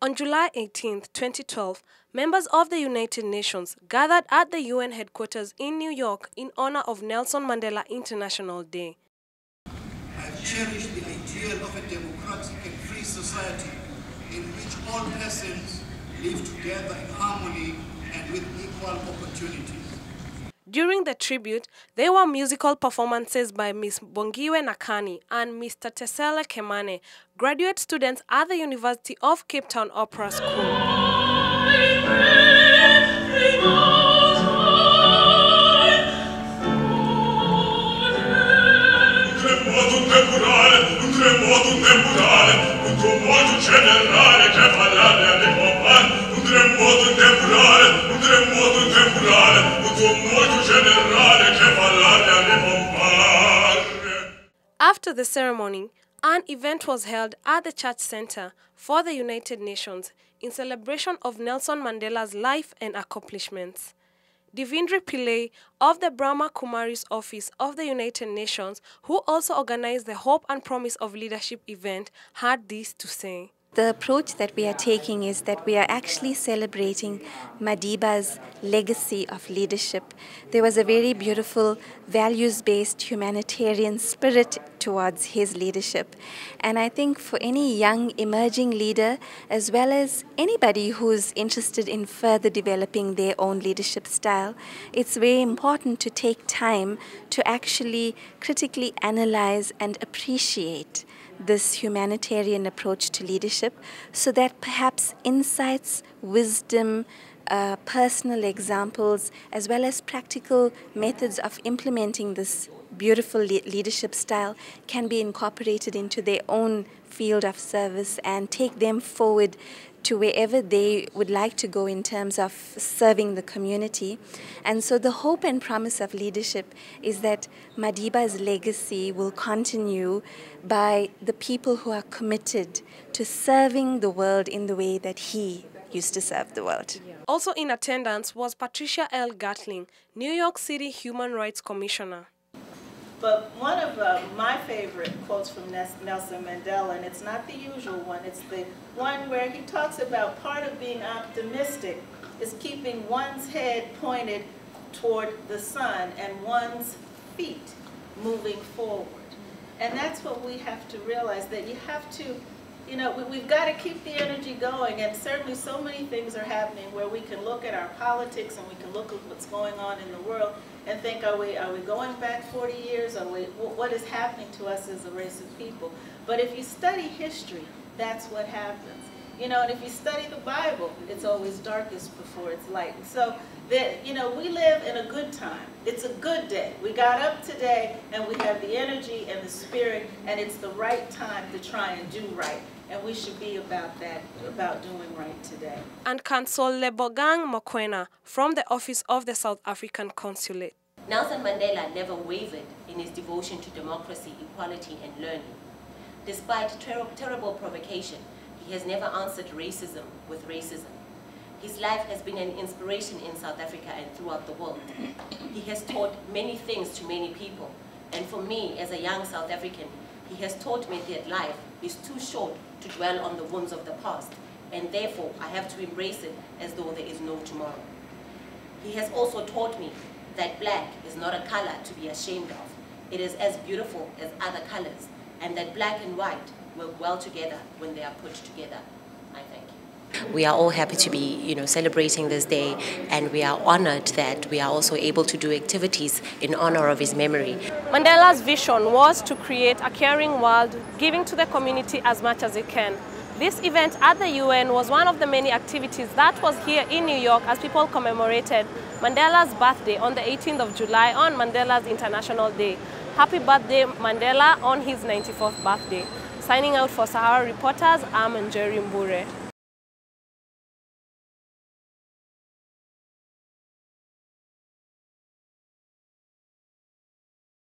On July 18, 2012, members of the United Nations gathered at the UN headquarters in New York in honor of Nelson Mandela International Day. I cherish the ideal of a democratic and free society in which all persons live together in harmony and with equal opportunities. During the tribute, there were musical performances by Ms. Bongiwe Nakani and Mr. Tesele Kemane, graduate students at the University of Cape Town Opera School. After the ceremony, an event was held at the Church Center for the United Nations in celebration of Nelson Mandela's life and accomplishments. Devendra Pillai of the Brahma Kumari's Office of the United Nations, who also organized the Hope and Promise of Leadership event, had this to say. The approach that we are taking is that we are actually celebrating Madiba's legacy of leadership. There was a very beautiful values-based humanitarian spirit towards his leadership. And I think for any young emerging leader, as well as anybody who's interested in further developing their own leadership style, it's very important to take time to actually critically analyze and appreciate this humanitarian approach to leadership, so that perhaps insights, wisdom, personal examples, as well as practical methods of implementing this beautiful leadership style can be incorporated into their own field of service and take them forward to wherever they would like to go in terms of serving the community. And so the hope and promise of leadership is that Madiba's legacy will continue by the people who are committed to serving the world in the way that he used to serve the world. Also in attendance was Patricia L Gatling, New York City Human Rights Commissioner. But one of my favorite quotes from Nelson Mandela, and it's not the usual one, it's the one where he talks about part of being optimistic is keeping one's head pointed toward the sun and one's feet moving forward. And that's what we have to realize, that you have to, you know, we've got to keep the energy going, and certainly so many things are happening where we can look at our politics and we can look at what's going on in the world and think, are we going back 40 years? What is happening to us as a race of people? But if you study history, that's what happens. You know, and if you study the Bible, it's always darkest before it's light. And so, that, you know, we live in a good time. It's a good day. We got up today and we have the energy and the spirit, and it's the right time to try and do right. And we should be about that, about doing right today. And Consul Lebogang Makwana from the Office of the South African Consulate. Nelson Mandela never wavered in his devotion to democracy, equality, and learning. Despite terrible provocation, he has never answered racism with racism. His life has been an inspiration in South Africa and throughout the world. He has taught many things to many people. And for me, as a young South African, he has taught me that life is too short to dwell on the wounds of the past, and therefore I have to embrace it as though there is no tomorrow. He has also taught me that black is not a color to be ashamed of. It is as beautiful as other colors, and that black and white work well together when they are put together. I thank you. We are all happy to be, celebrating this day, and we are honored that we are also able to do activities in honor of his memory. Mandela's vision was to create a caring world, giving to the community as much as it can. This event at the UN was one of the many activities that was here in New York as people commemorated Mandela's birthday on the 18th of July on Mandela's International Day. Happy birthday, Mandela, on his 94th birthday. Signing out for Sahara Reporters, I'm Njeri Mbure.